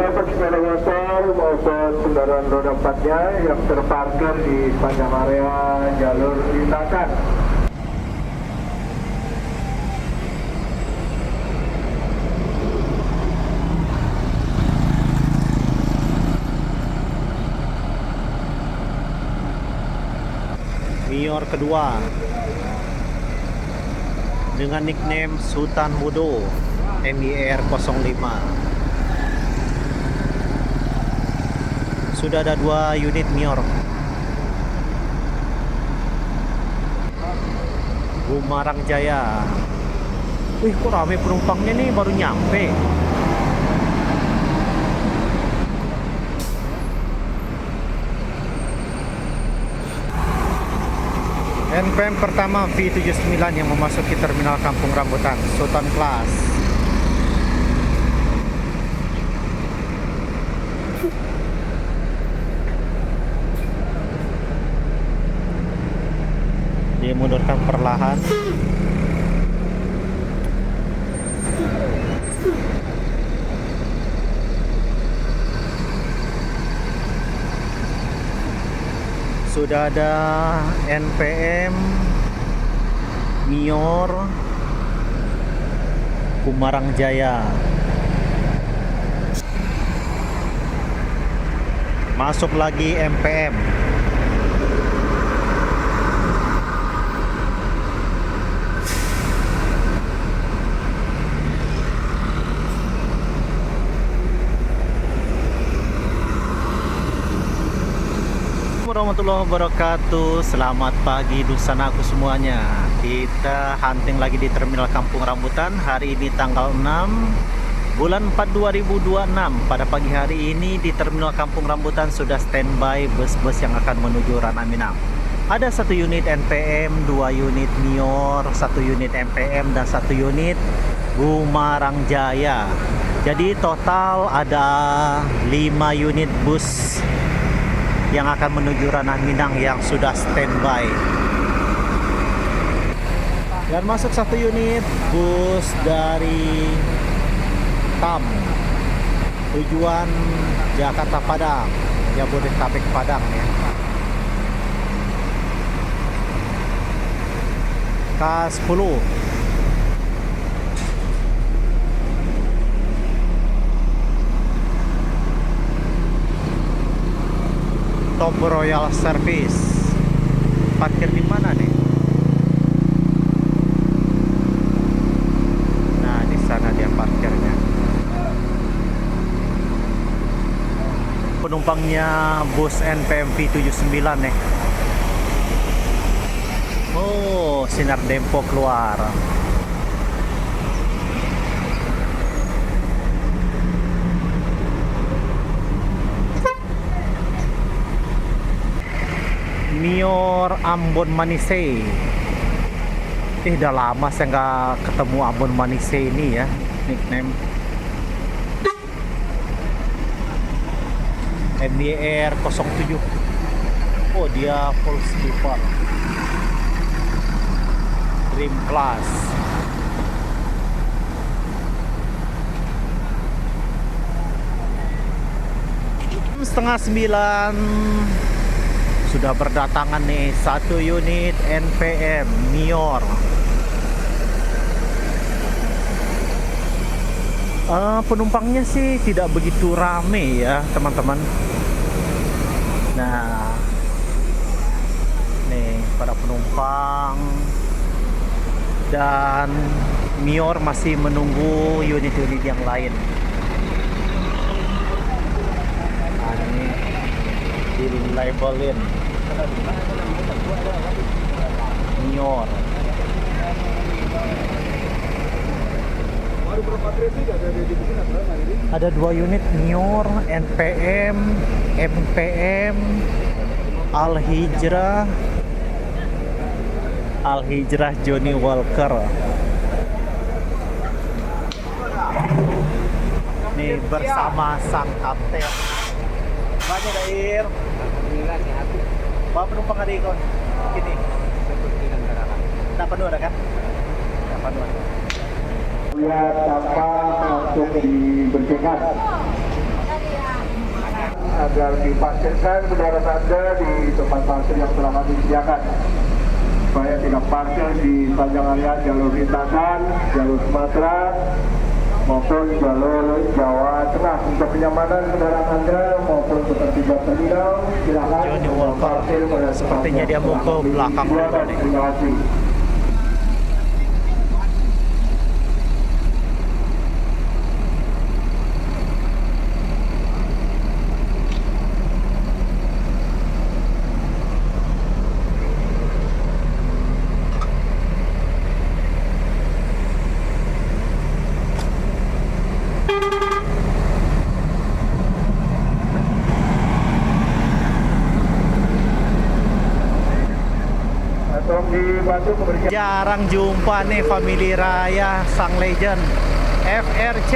Untuk sepeda motor maupun kendaraan roda 4-nya yang terparkir di sepanjang area jalur lintasan. Mior kedua dengan nickname Sultan Mudo MIR 05. Sudah ada 2 unit Mior. Gumarang Jaya. Wih, kok rame penumpangnya nih, baru nyampe. NPM pertama V79 yang memasuki terminal Kampung Rambutan, Sultan Class. Dia mundurkan perlahan. Sudah ada NPM Mior Gumarang Jaya. Masuk lagi MPM. Warahmatullahi wabarakatuh. Selamat pagi dusanaku semuanya. Kita hunting lagi di terminal Kampung Rambutan. Hari ini tanggal 6 bulan 4 2026. Pada pagi hari ini di terminal Kampung Rambutan sudah standby bus-bus yang akan menuju Ranah Minang. Ada 1 unit NPM, 2 unit Mior, 1 unit MPM, dan 1 unit Gumarang Jaya. Jadi total ada 5 unit bus yang akan menuju Ranah Minang yang sudah standby. Dan masuk 1 unit bus dari TAM tujuan Jakarta Padang, Jabodetabek Padang ya. K10. Top Royal Service. Parkir di mana nih? Nah, di sana dia parkirnya. Penumpangnya bus NPM V79 nih. Oh, Sinar Dempo keluar. Mior Ambon Manise. Udah lama saya nggak ketemu Ambon Manise ini ya, nickname. MIR 07. Oh, dia full sleeper Dream Class. Setengah 9 sudah berdatangan nih 1 unit NPM Mior. Penumpangnya sih tidak begitu rame ya teman-teman. Nah, nih para penumpang, dan Mior masih menunggu unit-unit yang lain. Nah, ini dilabelin Mior. Ada 2 unit Mior NPM, MPM, Al-Hijrah Johnny Walker. Nih bersama sang kapten. Banyak Dair. Alhamdulillah sehat. Bawa penumpang hari ini ini. Tak penuh ada kan? Tak penuh. Lihat sampah untuk dibersihkan. agar diparkirkan kendaraan Anda di tempat parkir yang telah kami sediakan, supaya tidak parkir di sepanjang area jalur lintasan, jalur Sumatera maupun jalur Jawa Tengah. Untuk kenyamanan kendaraan Anda maupun ketertiban terminal, silakan Johnny Walker parkir pada sepertinya dia mau ke belakang dulu nih. Terima kasih. Tolong dibantu memberikan Jarang jumpa nih Family Raya Sang Legend FRC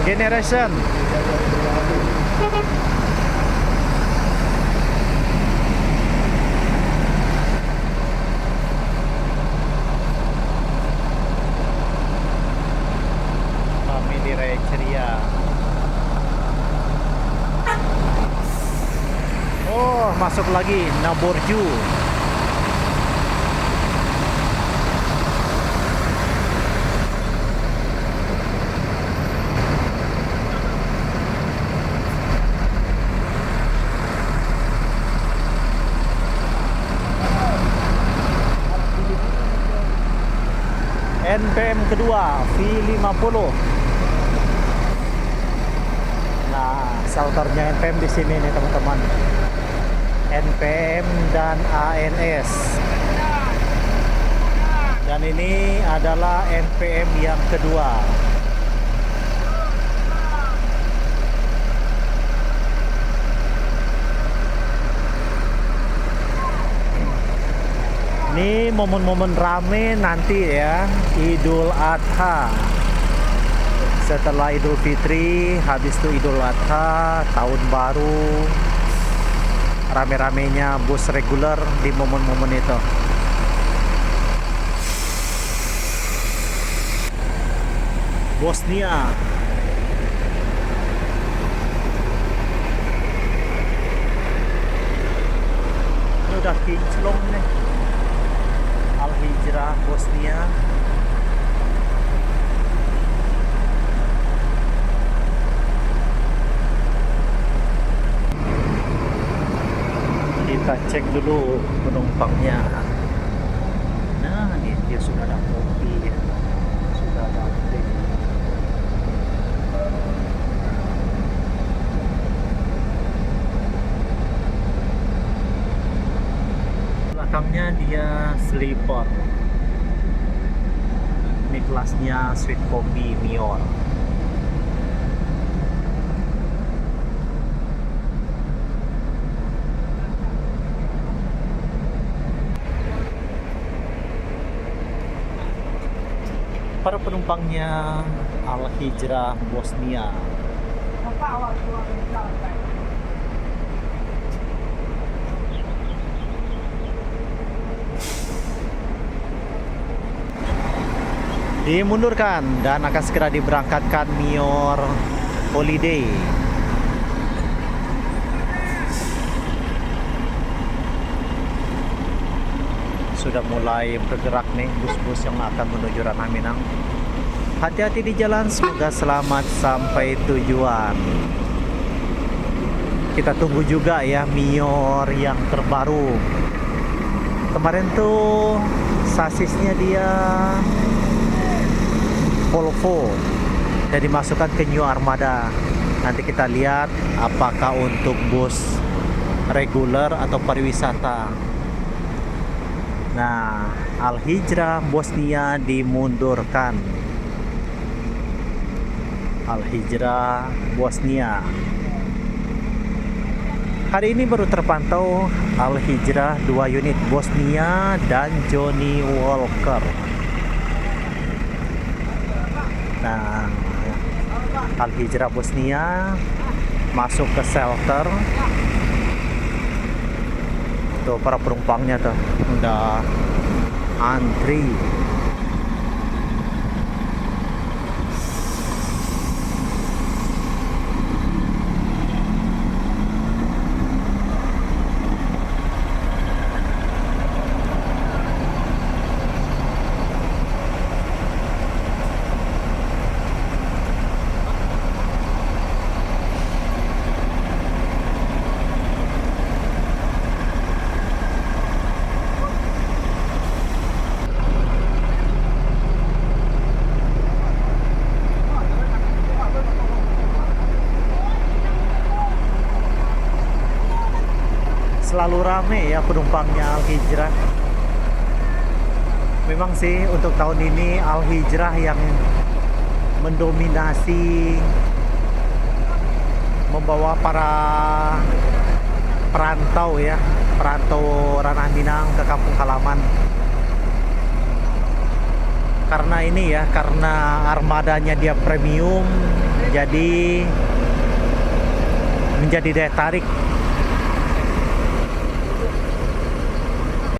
Generation. Family Raya ceria. Oh, masuk lagi Naborju. NPM kedua V50. Nah, shelternya NPM di sini nih teman-teman. NPM dan ANS. Dan ini adalah NPM yang kedua. Ini momen-momen rame nanti ya, Idul Adha. Setelah Idul Fitri, habis itu Idul Adha, tahun baru. Rame-ramenya bus reguler di momen-momen itu. Bosnia. Ini udah kinclong nih. Al-Hijrah Bosnia. Kita cek dulu penumpangnya. Nah, ini dia sudah ada kopi ya. Sudah ada teh. Belakangnya dia sleeper. Ini kelasnya sweet kopi Mior. Para penumpangnya Al-Hijrah Bosnia. Dimundurkan dan akan segera diberangkatkan Mior Holiday. Sudah mulai bergerak nih bus-bus yang akan menuju Ranah Minang. Hati-hati di jalan, semoga selamat sampai tujuan. Kita tunggu juga ya Mior yang terbaru. Kemarin tuh sasisnya dia Volvo dan dimasukkan ke New Armada. Nanti kita lihat apakah untuk bus reguler atau pariwisata. Nah, Al-Hijrah Bosnia dimundurkan. Al-Hijrah Bosnia. Hari ini baru terpantau Al-Hijrah 2 unit Bosnia dan Johnny Walker. Nah, Al-Hijrah Bosnia masuk ke shelter. Tuh para penumpangnya tuh udah antri. selalu rame ya penumpangnya Al Hijrah. Memang sih untuk tahun ini Al Hijrah yang mendominasi, membawa para perantau ya, perantau Ranah Minang ke kampung halaman. Karena ini ya, karena armadanya dia premium, jadi menjadi daya tarik